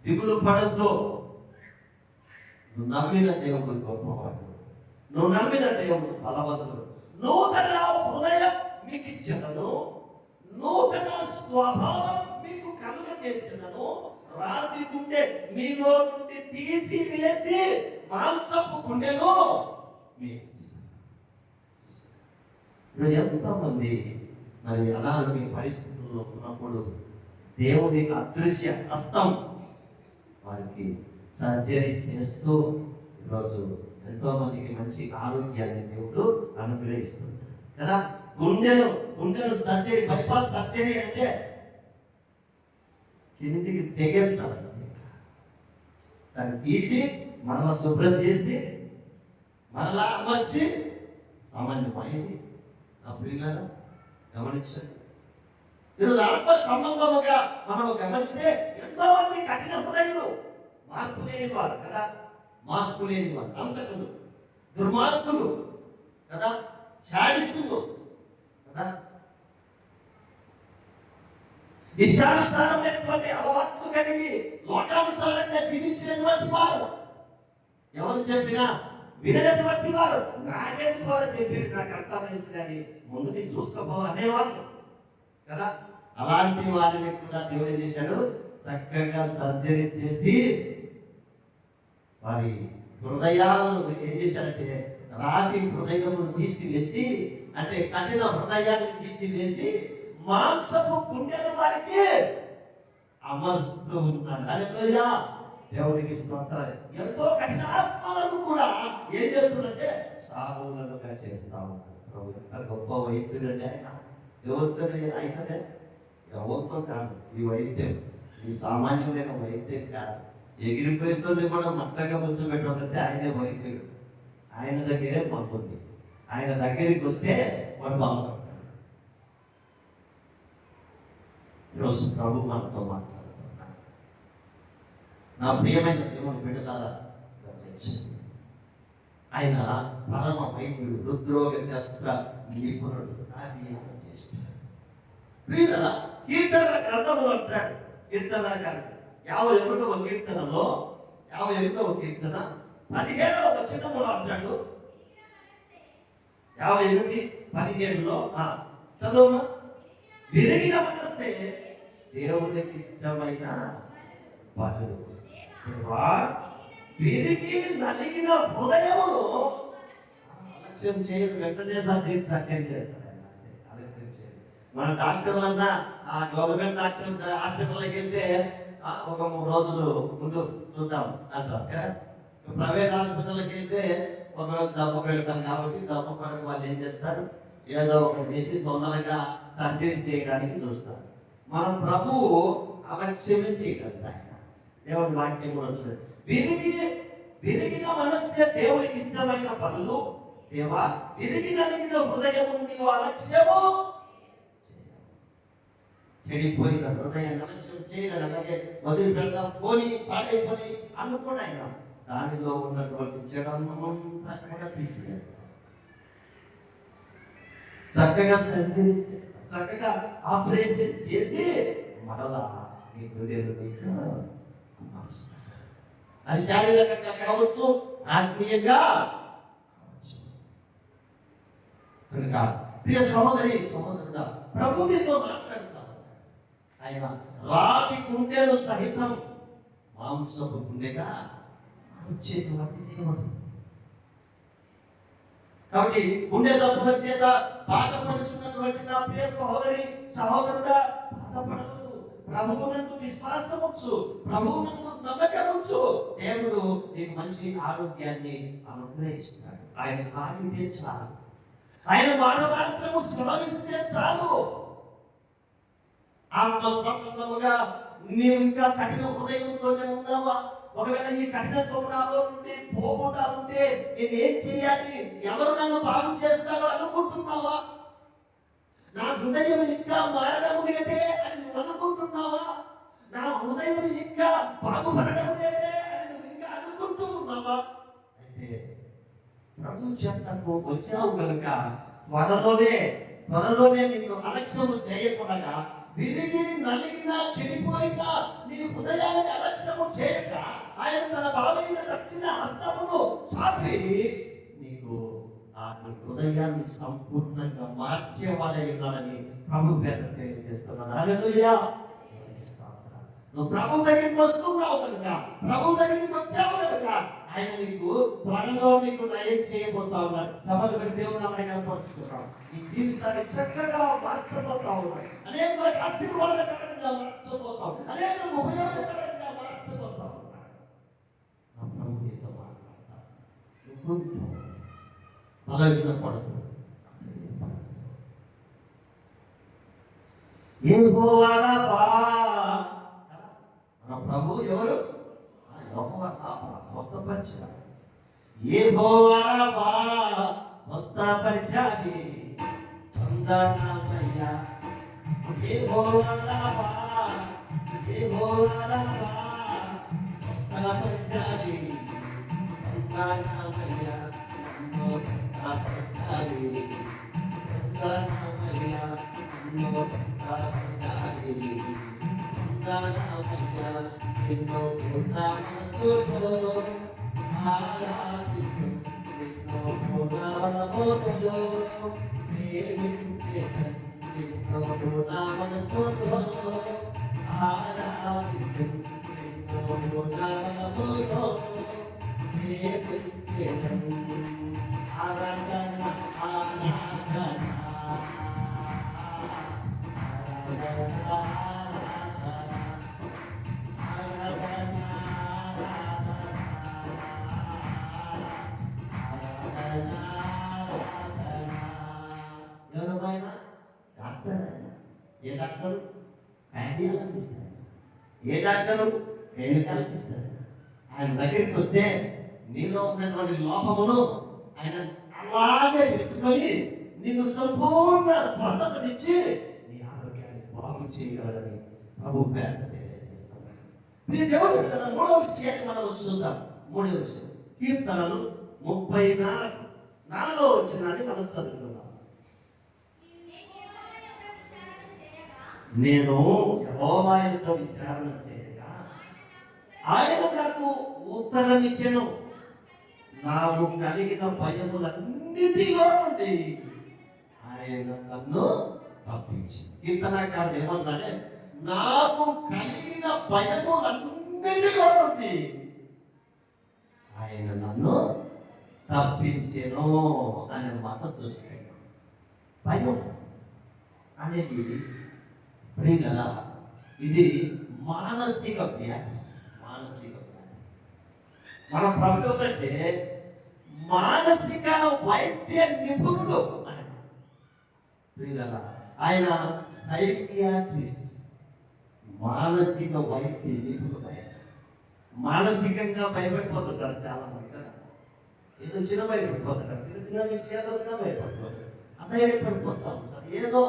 దిగులు పడద్దు. నువ్వు నమ్మిన దేవుడు గొప్పవాడు, నువ్వు నమ్మిన దేవుడు బలవంతుడు. నూతన హృదయం మీకు ఇచ్చేదను, నూతన స్వభావం మీకు కలుగ చేసేదను, రాతి గుండె మీలో నుండి తీసివేసి మాంసపు గుండెను మీకు ఇచ్చేదను. ఎంతోమంది మరి అనారోగ్య పరిస్థితుల్లో ఉన్నప్పుడు దేవుని అదృశ్య హస్తం వారికి సర్జరీ చేస్తూ ఈరోజు ఎంతో మందికి మంచి ఆరోగ్యాన్ని దేవుడు అనుగ్రహిస్తున్నాడు కదా. గుండెను సర్జరీ, బైపాస్ సర్జరీ అంటే కిందికి తెగేస్తాడు. దాన్ని తీసి మనల్ని శుభ్రం చేసి మనలా అమర్చి సామాన్యమైంది. నా ప్రియులారా గమనించండి. ఈరోజు ఆత్మ సంబంధముగా మనం గమనిస్తే ఎంతో మంది కఠిన హృదయులు, మార్పు లేని వారు కదా, మార్పు లేని వారు, అంతకులు, దుర్మార్గులు కదా, శాడిస్తులు కదా, ఇష్టానుసారమైనటువంటి అలవాట్లు కలిగి లోకానుసారంగా జీవించినటువంటి వారు, ఎవరు చెప్పినా వినటువంటి వారు, నాకేది కూడా చెప్పేది నాకు అంతా తెలుసు కానీ ముందు నేను చూసుకోపో అనేవాళ్ళు కదా. అలాంటి వారిని కూడా దేవుడు ఏం చేశాడు, చక్కగా సర్జరీ చేసి వారి హృదయాలను ఏం చేశాడంటే రాతి హృదయమును తీసివేసి, అంటే కఠిన హృదయాన్ని తీసివేసి మాంసపు గుండెల వారికి అమర్స్తూ ఉన్నాడు. హల్లెలూయా, దేవుడికి స్తోత్రం. ఎంతో కఠినాత్మలను కూడా ఏం చేస్తుందంటే సాధువులుగా చేస్తా ఉన్నాడు. ప్రభు ఎంత గొప్ప వైద్యుడు అంటే ఆయన. ఎవరితో అయితే ఎవరితో కాదు ఈ వైద్యం, ఈ సామాన్యమైన వైద్యం కాదు. ఎగిరిపోయితోనే కూడా మట్టగా వచ్చి ఆయనే వైద్యుడు. ఆయన దగ్గరే పంపుతుంది. ఆయన దగ్గరికి వస్తే వాడు బాగుంటాడు. ఈరోజు ప్రభు మనతో మాట్లాడుతున్నాడు. నా ప్రియమైన దేవుని బిడ్డలారా గమనించండి. ఆయన పరమ వైద్యుడు, హృద్రోగ శాస్త్ర నిపుణుడు, కార్యాలు చేస్తాడు. ప్రియులారా, కీర్తన గ్రంథంలో అంటాడు, కీర్తనకారుడు 51వ కీర్తనలో 51వ కీర్తన 17వ వచనములో అంటాడు. 51:17లో చదువు. విరిగిన మనస్సే దేవునికి ఇష్టమైన పనులు. విరిగి నలిగిన హృదయమును అలక్ష్యం చేయడు. వెంటనే సర్జరీ చేస్తాడు. మన డాక్టర్లన్నా ఆ గవర్నమెంట్ డాక్టర్ హాస్పిటల్కి వెళ్తే ఒక 3 రోజులు ముందు చూద్దాం అంటాం కదా. ప్రైవేట్ హాస్పిటల్కి వెళ్తే ఒకవేళ డబ్బు పెడతాం కాబట్టి డబ్బు కొరకు వాళ్ళు ఏం చేస్తారు, ఏదో ఒకటి చేసి తొందరగా సర్జరీ చేయడానికి చూస్తారు. మనం ప్రభువు అలక్ష్యం చేయగలరు. ఆయన దేవుడి వాక్యం కూడా చూడండి. విరిగిన మనస్సే దేవుడికి ఇష్టమైన పనులు. దేవా, విరిగిన హృదయము నీవు అలక్ష్యము చెడిపోయిన హృదయాన్ని అలక్ష్యం చేయడం, అలాగే వదిలి పెడదాం పోని పాడైపోని అనుకోండి. ఆయన దానిలో ఉన్నటువంటి చెడంతా కూడా తీసివేస్తాం. చక్కగా సర్జరీ చేస్తాం, చక్కగా ఆపరేషన్ చేసి మరలా నీ హృదయం నీకు అమరుస్తాడు. అది శారీరకంగా కావచ్చు, ఆత్మీయంగా కావచ్చు. కనుక ప్రియ సహోదరుడా, ప్రభు మీతో మాట్లాడతాం. ఆయన రాతి గుండెలు సహితం మాంసపు గుండెగా మార్చేటువంటి దేవుడు. కాబట్టి గుండె జబ్బుల చేత బాధపడుతున్నటువంటి నా ప్రియ సహోదరుడా, బాధపడవద్దు. ప్రభువునందు విశ్వాసం ఉంచు, ప్రభువునందు నమ్మకం ఉంచు. దేవుడు నీకు మంచి ఆరోగ్యాన్ని అనుగ్రహిస్తాడు. ఆయన తాకితే చాలు, ఆయన మానవాత్రము శ్రమిస్తే చాలు. ఆత్మ సంబంధముగా నీవు ఇంకా కఠిన హృదయంతోనే ఉన్నావా? ఒకవేళ ఈ కఠినత్వం నాలో నుండి పోకుండా ఉంటే నేను ఏం చేయాలి, ఎవరు నన్ను బాగు చేస్తారో అనుకుంటున్నావా? నా హృదయం ఇంకా మారడం లేదే అని నువ్వు అనుకుంటున్నావా? నా హృదయం ఇంకా బాగుపడడం లేదే అని నువ్వు ఇంకా అనుకుంటూ ఉన్నావా? అయితే ప్రభు చెంతకు వచ్చావు కనుక త్వరలోనే నిన్ను అలక్ష్యము చేయకుండా, విరిగి నలిగిన చెడిపోయిన నీ హృదయాన్ని అలక్ష్యము చేయక ఆయన తన బలమైన దక్షిణ హస్తమును చాపి నీకు నీ హృదయాన్ని సంపూర్ణంగా మార్చేవాడై ఉన్నాడని ప్రభు పేరు తెలియజేస్తున్నాడు. హల్లెలూయా. నువ్వు ప్రభు దగ్గరికి వస్తున్నావు కనుక, ప్రభు దగ్గరికి వచ్చావు కనుక ఆయన నీకు త్వరలో నీకు నయం చేయబోతా ఉన్నాడు. సభలు పెట్టి దేవుడు నామని కనపరుచుకున్నాం. ఈ జీవితాన్ని చక్కగా మార్చబోతా ఉన్నాడు. అనేకులకు ఆశీర్వాదకరంగా మార్చబోతాం, అనేకులకు ఉపయోగకరంగా మార్చబోతా ఉన్నాడు. నా ప్రభు నీతో మాట్లాడతాడు. నువ్వు బలహీన పడదు. మన ప్రభు ఎవరు? స్వస్థపరిచాడు. యెహోవా రాఫా స్వస్థపరిచాలి వందనాలయ్యా. యెహోవా రాఫా యెహోవా రాఫా స్వస్థపరిచాలి వందనాలయ్యా. స్వస్థపరిచాలి వందనాలయ్యా. స్వస్థపరిచాలి వందనాలయ్యా. ఎన్నో నామస్తుతో ఆరాధిస్తూ ఎన్నో నామముతో ప్రేమించేదను. ఎన్నో నామస్తుతో ఆరాధిస్తూ ఎన్నో నామముతో ప్రేమించేదను. ఆరాధన ఆరాధన ఎవరైనా డాక్టర్ ఏ డాక్టరు కార్డియాలజిస్ట్, ఏ డాక్టరు గైనకాలజిస్ట్. ఆయన దగ్గరికి వస్తే నీలో ఉన్నటువంటి లోపమును ఆయన అలాగే తెలుసుకొని నీకు సంపూర్ణ స్వస్థతనిచ్చి నీ ఆరోగ్యాన్ని బాగు చేయగలడని ప్రభు పేరు తెలియజేస్తున్నాడు. ప్రియ దేవుడు, మూడవ విషయాన్ని మనం చూద్దాం. మూడవ విషయం కీర్తనలు 34వ వచనాన్ని మనం చదువుకుందాం. నేను యెహోవా యందు విచారణ చేయగా ఆయన నాకు ఉత్తరం ఇచ్చెను. నాకు కలిగిన భయములన్నిటిలో నుండి ఆయన నన్ను తప్పించి. కీర్తనకారుడు ఏమన్నాడే, నాకు కలిగిన భయములన్నిటిలో నుండి ఆయన నన్ను తప్పించెను అనే మాట చూస్తున్నాను. భయం అనేది ప్రియుల ఇది మానసిక వ్యాధి. మానసిక వ్యాధి మన ప్రభు అంటే మానసిక వైద్య నిపుణుడు ఆయన. ప్రియుల ఆయన సైకియాట్రిస్ట్, మానసిక వైద్య నిపుణుడు ఆయన. మానసికంగా భయపడిపోతుంటారు చాలా మంది కదా. ఏదో చిన్న భయపడిపోతుంటారు, చిన్న చిన్న విషయాల్లో భయపడిపోతారు, అధైర్యపడిపోతూ ఉంటారు. ఏదో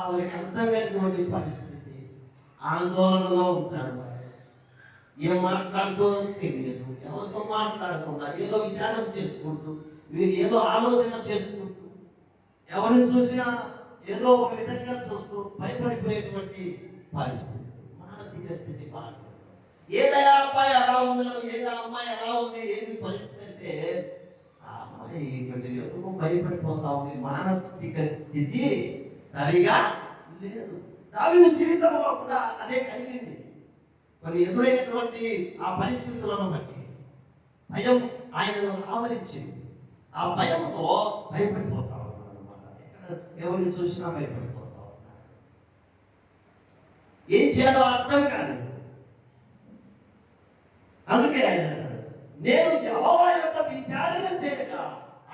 వారికి అర్థం కానిటువంటి పరిస్థితి, ఆందోళనలో ఉంటాడు. ఏం మాట్లాడుతూ తెలియదు, ఎవరితో మాట్లాడకుండా ఏదో విచారం చేసుకుంటూ, వీరు ఏదో ఆలోచన చేసుకుంటూ, ఎవరిని చూసినా ఏదో ఒక విధంగా చూస్తూ భయపడిపోయేటువంటి పరిస్థితి, మానసిక స్థితి బాగా. ఏదైనా అబ్బాయి ఎలా ఉన్నాడు, ఏదో అమ్మాయి ఎలా ఉంది, ఏంటి పరిస్థితి అంటే ఆ అమ్మాయి కొంచెం ఎందుకు భయపడిపోతా ఉంది. మానసిక స్థితి సరిగా లేదు. దావీదు జీవితంలో కూడా అదే కలిగింది. కొన్ని ఎదురైనటువంటి ఆ పరిస్థితులను బట్టి భయం ఆయనను ఆవరించింది. ఆ భయంతో భయపడిపోతా ఉన్నాడు అన్నమాట. ఎవరిని చూసినా భయపడిపోతా ఉన్నాడు. ఏం చేయాలో అర్థం కాదు. అందుకే ఆయన నేను యెహోవా యొక్క విచారణ చేయగా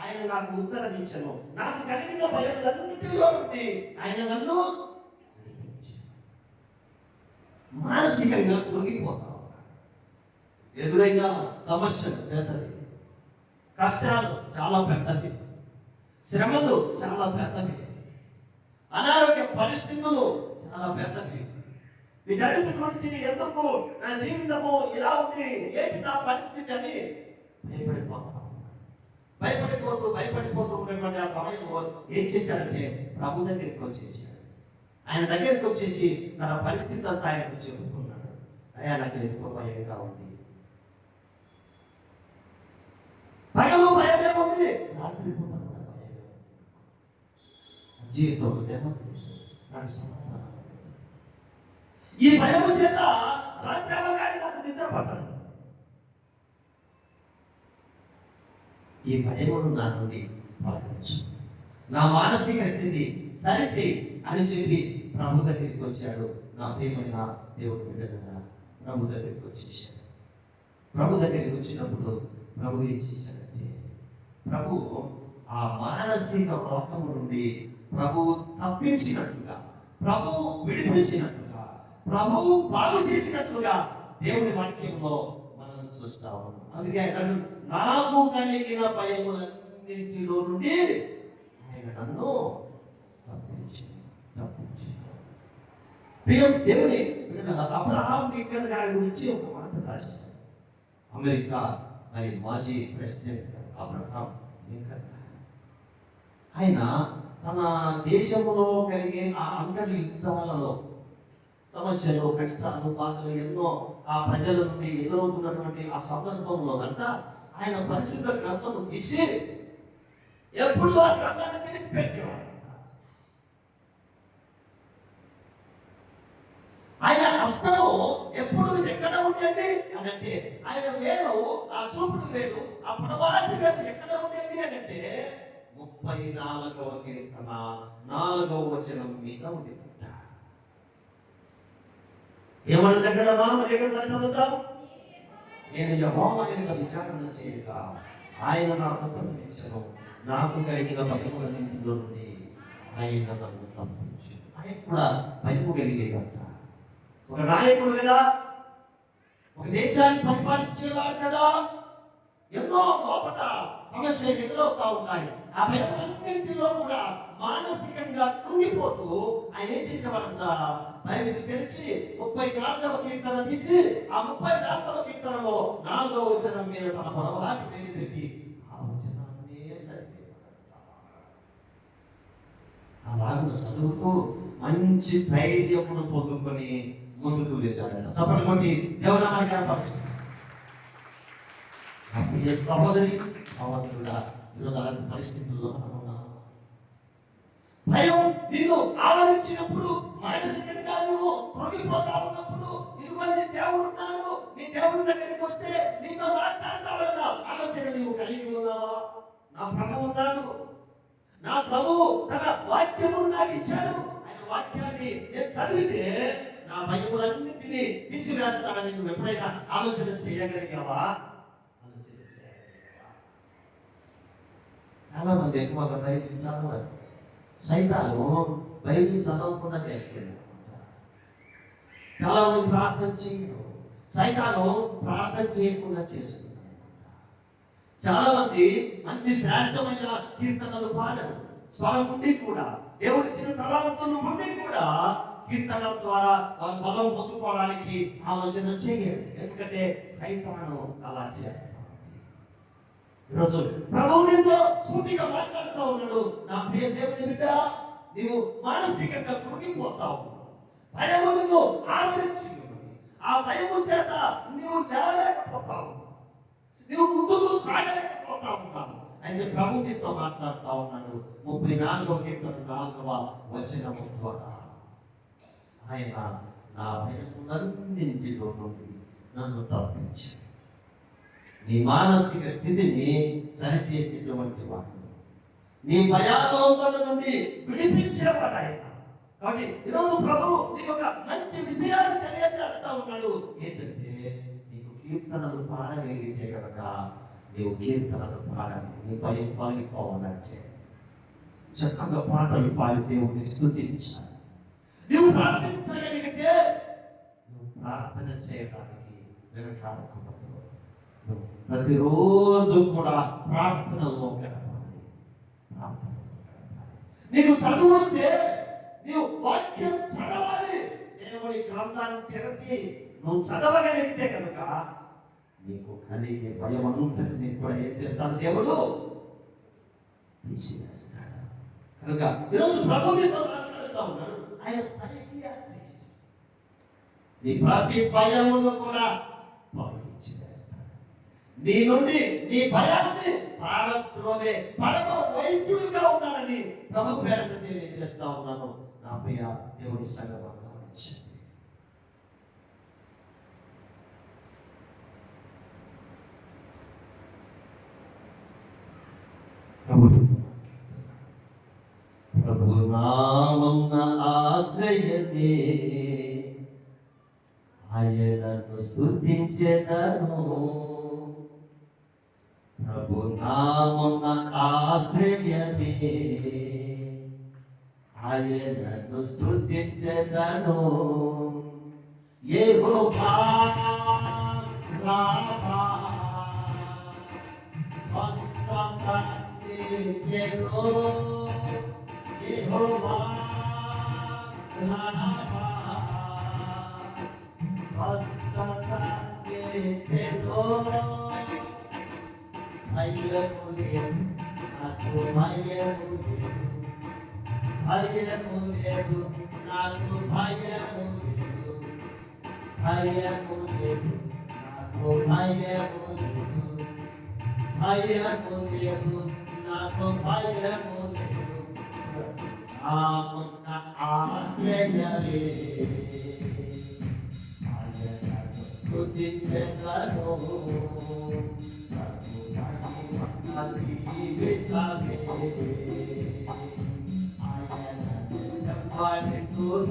ఆయన నాకు ఉత్తరం ఇచ్చెను. నాకు కలిగిన భయములన్నిటిలో నుండి ఆయన నన్ను మానసికంగా కృంగిపోతా ఉన్నాడు. ఎదురైన సమస్యలు పెద్దది, కష్టాలు చాలా పెద్దవి, శ్రమలు చాలా పెద్దవి, అనారోగ్య పరిస్థితులు చాలా పెద్దవి. వీటన్నిటి గురించి ఎందుకు నా జీవితము ఇలా ఉంది, ఏంటి నా పరిస్థితి అని భయపడిపోతూ ఉన్నటువంటి ఆ సమయంలో ఏం చేశాడంటే ప్రభు దగ్గరికి వచ్చేసాడు. ఆయన దగ్గరికి వచ్చేసి తన పరిస్థితి అంతా ఆయనకు చెప్పుకున్నాడు. అయ్యా, నాకు ఎందుకో భయంగా ఉంది. భయమేముంది, రాత్రి పూట కూడా భయమే ఉంది. జీవితంలో నాకు సమాధానం. ఈ భయము చేత రాత్రి అవగానే నాకు నిద్ర పట్టదు. ఈ భయమును నా నుండి తొలగించు, నా మానసిక స్థితి సరిచేయి అని చెప్పి ప్రభు దగ్గరికి వచ్చాడు. నా ప్రియమైన దేవుడు బిడ్డలారా, ప్రభు దగ్గరికి వచ్చేసాడు. ప్రభు దగ్గరికి వచ్చినప్పుడు ప్రభు ఏం చేశాడంటే, ప్రభు ఆ మానసిక రోగము నుండి ప్రభు తప్పించినట్లుగా, ప్రభు విడిపించినట్లుగా, ప్రభు బాగు చేసినట్లుగా దేవుని వాక్యంలో మనం చూస్తా ఉన్నాం. అందుకే ఆయన నాకు కలిగిన భయములన్నింటిలో నుండి ఆయన నన్ను తప్పించి ప్రియం దేవుని అబ్రహాం లింకన్ గారి గురించి ఒక మాట రాశారు. అమెరికా మరి మాజీ ప్రెసిడెంట్ అబ్రహాం లింకన్ ఆయన తన దేశంలో కలిగే ఆ అంతరి యుద్ధాలలో సమస్యలు, కష్టాలు, బాధలు ఎన్నో ఆ ప్రజల నుండి ఎదురవుతున్నటువంటి ఆ సందర్భంలో అంట ఆయన పరిశుద్ధ గ్రంథము తీసి ఎప్పుడు ఆ గ్రంథాన్ని పెట్టేవాడు. ఆయన హస్తము ఎప్పుడు ఎక్కడ ఉండేది అని అంటే ఆయన వేలు, ఆ చూపుడు వేలు, ఆ పొడవాటి వేలు ఎక్కడ ఉండేది అని అంటే 34వ కీర్తన 4వ వచనం మీద ఉంది. ఏమన్నది అక్కడ? మరి ఎక్కడ సరి చదువుతాం? నేను యెహోవా యొక్క విచారణ చేయగా ఆయన నాకు తప్పించను, నాకు కలిగిన భయములన్నింటిలో నుండి ఆయన నన్ను తప్పించు. ఆయన కూడా భయము కలిగేదంట. ఒక నాయకుడు కదా, ఒక దేశాన్ని పరిపాలించేవాడు కదా, ఎన్నో లోపట సమస్యలు ఎదురవుతా ఉంటాయి. ఆ భయములన్నింటిలో కూడా మానసికంగా కృంగిపోతూ ఆయన ఏం చేసేవాడంట? బైబిల్ తెరిచి 34వ కీర్తన తీసి ఆ 34వ కీర్తనలో 4వ వచనం మీద తన పొడవాటి వేలు పెట్టి ఆ వచనాన్నే చదివేవాడంట. అలాగే చదువుతూ మంచి ధైర్యమును పొందుకొని ముందుకు వెళ్ళాడంట. చప్పట్లు కొట్టి దేవుని నామానికి కనపరుస్తుంది. సహోదరి సహోదరుడా, ఈరోజు అలాంటి పరిస్థితుల్లో మనం ఉన్నాం. భయం నిన్ను ఆవరించినప్పుడు, మానసికంగా నువ్వు కృంగిపోతా ఉన్నప్పుడు, ఇదిగో నీ దేవుడు ఉన్నాడు, నీ దేవుడి దగ్గరికి వస్తే నీతో మాట్లాడతావన్న ఆలోచన నీవు కలిగి ఉన్నావా? నా ప్రభువు ఉన్నాడు, నా ప్రభువు తన వాక్యమును నాకు ఇచ్చాడు, ఆయన వాక్యాన్ని నేను చదివితే నా భయములన్నింటినీ తీసివేస్తానని నువ్వు ఎప్పుడైనా ఆలోచన చేయగలిగావా? చాలా మంది ఎక్కువగా బైబిల్ చదవరు. సైతాను బైబిల్ చదవకుండా చేస్తుంది. చాలా మంది ప్రార్థన చేయరు, సైతాను ప్రార్థన చేయకుండా చేస్తుంది. చాలా మంది మంచి శ్రేష్టమైన కీర్తనలు పాడరు, స్వరం ఉండి కూడా, దేవుడు ఇచ్చిన తలాంతులు ఉండి కూడా కీర్తనల ద్వారా బలం పొందుకోవడానికి ఆలోచన చేయరు. ఎందుకంటే సైతాను అలా చేస్తాడు. ఈరోజు ప్రభువు నీతో సూటిగా మాట్లాడుతూ ఉన్నాడు. నా ప్రియ దేవుని బిడ్డ, నీవు మానసికంగా కృంగిపోతావు, భయము నిన్ను ఆవరించి ఉన్నది. ఆ భయము చేత నీవు లేవలేకపోతావు, నీవు ముందుకు సాగలేకపోతా ఉన్నావు. అయితే ప్రభు నీతో మాట్లాడుతూ ఉన్నాడు. 34వ కీర్తన 4వ వచనము ద్వారా ఆయన నా భయములన్నింటిలో నుండి నన్ను తప్పించి నీ మానసిక స్థితిని సరిచేసేటువంటి వాడు, నీ భయాందోళన నుండి విడిపించేవాడు ఆయన. కాబట్టి ఈరోజు ప్రభు నీకు ఒక మంచి విషయాన్ని తెలియజేస్తా ఉన్నాడు. ఏంటంటే నీకు కీర్తనలు పాడగలిగితే కనుక నీవు కీర్తనలు పాడాలి. నీ భయం తొలగిపోవాలంటే చక్కగా పాటలు పాడి దేవుడిని స్తుతించాలి. నువ్వు ప్రార్థించగలిగితే నువ్వు ప్రార్థన చేయడానికి వెనకాడకూడదు. ప్రతిరోజు కూడా ప్రార్థనలో గడపాలి. నీకు చదువు వస్తే నీవు వాక్యం చదవాలి. దేవుడి గ్రంథాన్ని తెరచి నువ్వు చదవగలిగితే కనుక నీకు కలిగే భయం అంతటిని కూడా ఏం చేస్తాడు? దేవుడు తీసివేస్తాడు. కనుక ఈరోజు ప్రభు నీతో మాట్లాడుతూ ఉన్నాడు. ఆయన నీ ప్రతి భయమును కూడా తొలగించి వేస్తాడు. నీ నుండి నీ భయాన్ని పారద్రోలే పరమ వైద్యుడిగా ఉన్నాడని ప్రభు పేరుతో తెలియజేస్తా ఉన్నాను. నా ప్రియ దేవుని సంగమం గమనించండి. ప్రభు నామమున ఆశ్రయమే ఆయనను స్తుతించెదను. ప్రభు నామమున ఆశ్రయమే ఆయనను స్తుతించెదను. యెహోవా రామా స్వస్థత ఇచ్చెను యెహోవా రామా స్వస్థత ఇచ్చెను భయము లేదు నాకు భయము లేదు భయము లేదు నాకు భయము లేదు భయము లేదు నాకు భయము లేదు భయము లేదు నాకు భయము లేదు నాకున్న ఆశ్రయమే ఆయనను స్తుతించెదను నా జీవితమే ఆయనను సంపాదించును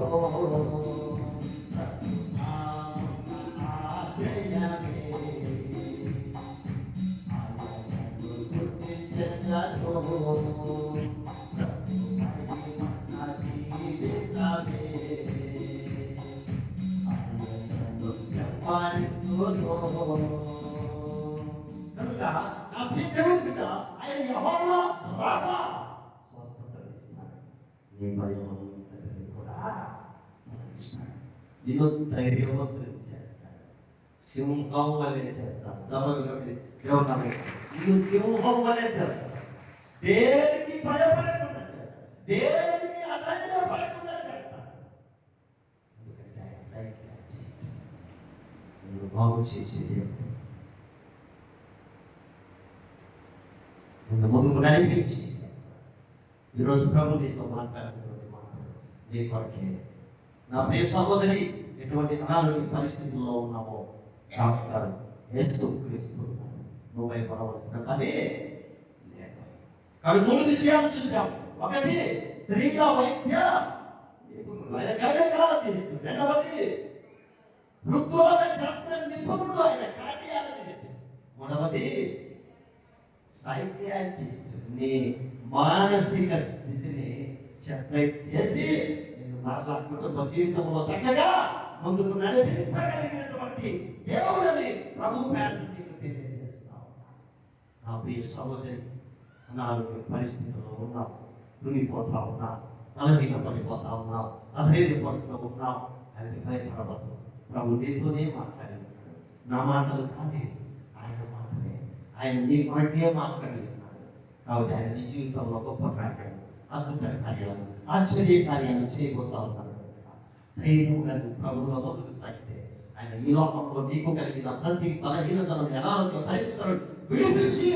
నిన్ను ధైర్యవంతులు చేస్తాడు, సింహం వలె చేస్తాడు. నిన్ను సింహం వలె చేస్తాడు, దేనికి భయపడకుండా చేస్తాడు, దేనికి అధైర్యపడకుండా చేస్తాడు. ఎందుకంటే ఆయన సైకియాట్రిస్ట్, నిన్ను బాగు చేసేది నిన్ను ముందుకు నడిపించి. ఈరోజు ప్రభు నీతో మాట్లాడుతున్నటువంటి మాటలు నీ కొరకే. నా ప్రియ సహోదరి, ఎటువంటి అనారోగ్య పరిస్థితుల్లో ఉన్నామో డాక్టర్ యేసుక్రీస్తు నువ్వు భయపడవలసిన పని లేదు. కానీ 3 విషయాలు చూసాం. ఒకటి, స్త్రీల వైద్య ఆయన గైనకాలజిస్ట్. రెండవది, ఋతురోగ శాస్త్ర నిపుణుడు ఆయన కార్డియాలజిస్ట్. మూడవది, సైకియాట్రిస్ట్. నీ మానసిక స్థితిని చెక్ చేసి మరలా కుటుంబ జీవితంలో చక్కగా ముందుకు నడిపించగలిగినటువంటి దేవుడిని ప్రభు పేరును నీకు తెలియజేస్తావు. నా ప్రియ సహోదరి, అనారోగ్య పరిస్థితుల్లో ఉన్నావు, కృంగిపోతా ఉన్నావు, బలహీనపడిపోతా ఉన్నావు, అధైర్యపడుతూ ఉన్నావు. అది భయపడవద్దు. ప్రభు నీతోనే మాట్లాడి ఉన్నాడు. నా మాటలు కాదు, ఆయన మాటలే. ఆయన నీ కొరకే మాట్లాడి ఉన్నాడు. కాబట్టి ఆయన నీ జీవితంలో గొప్ప కార్యాలు, అద్భుత కార్యాలు, ఆశ్చర్య కార్యాలు చేయబోతా ఉన్నాడు. ధైర్యంగా ప్రభువులో ముందుకు సాగితే ఆయన ఈ లోకంలో నీకు కలిగిన ప్రతి బలహీనతను, అనారోగ్య పరిస్థితులను విడిపించి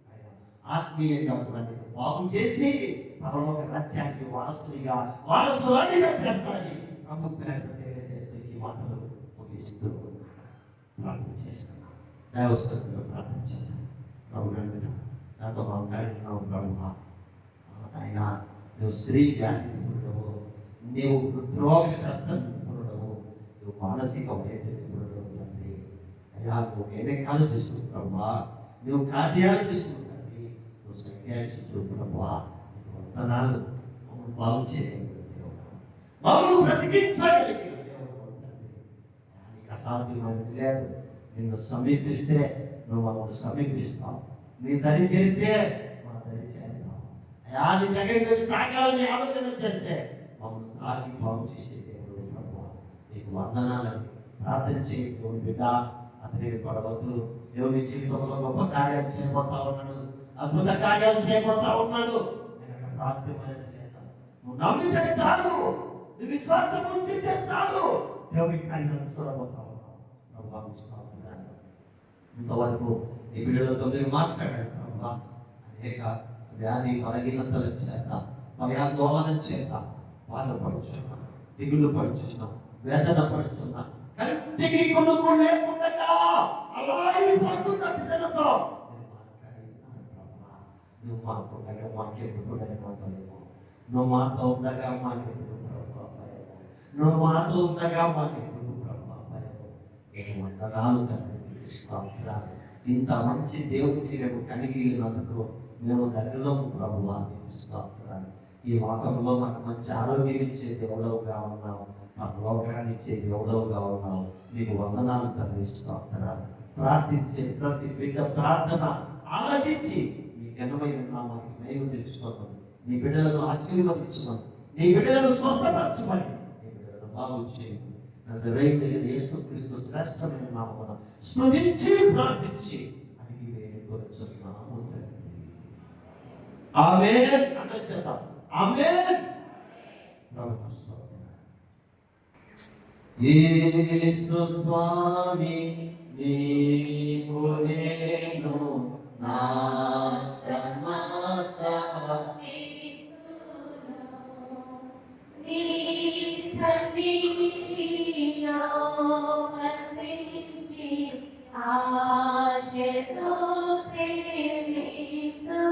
ఆయన ఆత్మీయంగా కూడా నీకు బాగు చేసి పరలోక రాజ్యానికి వారసురాలిగా చేస్తాడని ప్రభు పేరు తెలియజేస్తూ ఈ మాటలు ముగిస్తూ ప్రార్థన చేస్తున్నాను. దైవస్థులు ప్రార్థన చేద్దాం. ప్రభు నాతో మాట్లాడుతున్నావు. ప్రభు ఆయన నువ్వు స్త్రీ వ్యాధి నిపుణుడవు, నీవు హృద్రోగ శాస్త్ర నిపుణుడవు, నువ్వు మానసిక వైద్య నిపుణుడవు తండ్రి. అయ్యా, నువ్వు గైనకాలజిస్ట్ ప్రభా, నువ్వు కార్డియాలజిస్ట్ తండ్రి, నువ్వు సైకియాట్రిస్ట్ ప్రభా. నీకు వందనాలు. మమ్మల్ని బాగు చేయగలిగిన దేవుడు, మమ్మల్ని బ్రతికించగలిగిన దేవుడు తండ్రి. నీకు అసాధ్యమైనది లేదు. నిన్ను సమీపిస్తే నువ్వు మమ్మల్ని సమీపిస్తావు. నీ దరి చేరితే మా దరి చేరుతావు. నీ దగ్గరికి వచ్చి తాకాలని ఆలోచన చేస్తే మమ్మల్ని తాకి బాగు చేసే దేవుడు ప్రభు. నీకు వందనాలని ప్రార్థన చేయకపోయి బిడ్డ అతనికి పడవద్దు. దేవుని జీవితంలో గొప్ప కార్యాలు చేయబోతా ఉన్నాడు, అద్భుత కార్యాలు చేయబోతా ఉన్నాడు. ఆయనకు సాధ్యమైనది లేదా? నువ్వు నమ్మితే చాలు, నీ విశ్వాసం ఉంచితే చాలు, దేవుని కార్యాలు చూడబోతా ఉన్నావు. ప్రభు ఇంతవరకు ఈ వీడియోలతో మీరు మాట్లాడారు ప్రభు. అనేక వ్యాధి బలహీనతల చేత, భయాందోళన చేత బాధపడుచున్నాం, దిగులు పడుచున్నాం, వేదన పడుచున్నాం. కంటికి కొనుక్కు లేకుండా అలాగిపోతున్న పిల్లలతో నేను మాట్లాడినాను ప్రభు. నువ్వు మాకు ఉండగా మాకెందుకు భయమో, నువ్వు మాతో ఉండగా మాకెందుకు ప్రభు భయము, నువ్వు మాతో ఉండగా మాకెందుకు ప్రభు భయము. నేను వందనాలు తండ్రి, ఇంత మంచి దేవుడిని మేము కలిగి ఉన్నందుకు మేము దగ్గరలో ప్రభువా స్తోత్రాలు. ఈ లోకంలో మాకు మంచి ఆరోగ్యం ఇచ్చే దేవుడవుగా ఉన్నావు, మాకు లోకాన్ని ఇచ్చే దేవుడవుగా ఉన్నావు. నీకు వందనాలు తండ్రి, స్తోత్రాలు. ప్రార్థించే ప్రతి బిడ్డ ప్రార్థన ఆలకించి మీ ఘనమైన నామానికి మహిమ తెచ్చుకోమని, నీ బిడ్డలను ఆశీర్వదించమని, నీ బిడ్డలను స్వస్థపరచమని, నీ బిడ్డలను బాగు చేయమని నజరేయుడైన యేసుక్రీస్తు శ్రేష్టమైన నామమున స్తుతించి ప్రార్థించి అడిగి వేడుకొనుచున్నాము తండ్రి. ఆమేన్ అనొచ్చట. ఆమేన్. ప్రభువు స్తోత్రం. యేసు స్వామి నీకు నేను నా సమస్త
నీ సన్నిధిలో వసించి ఆశతో సేవితును.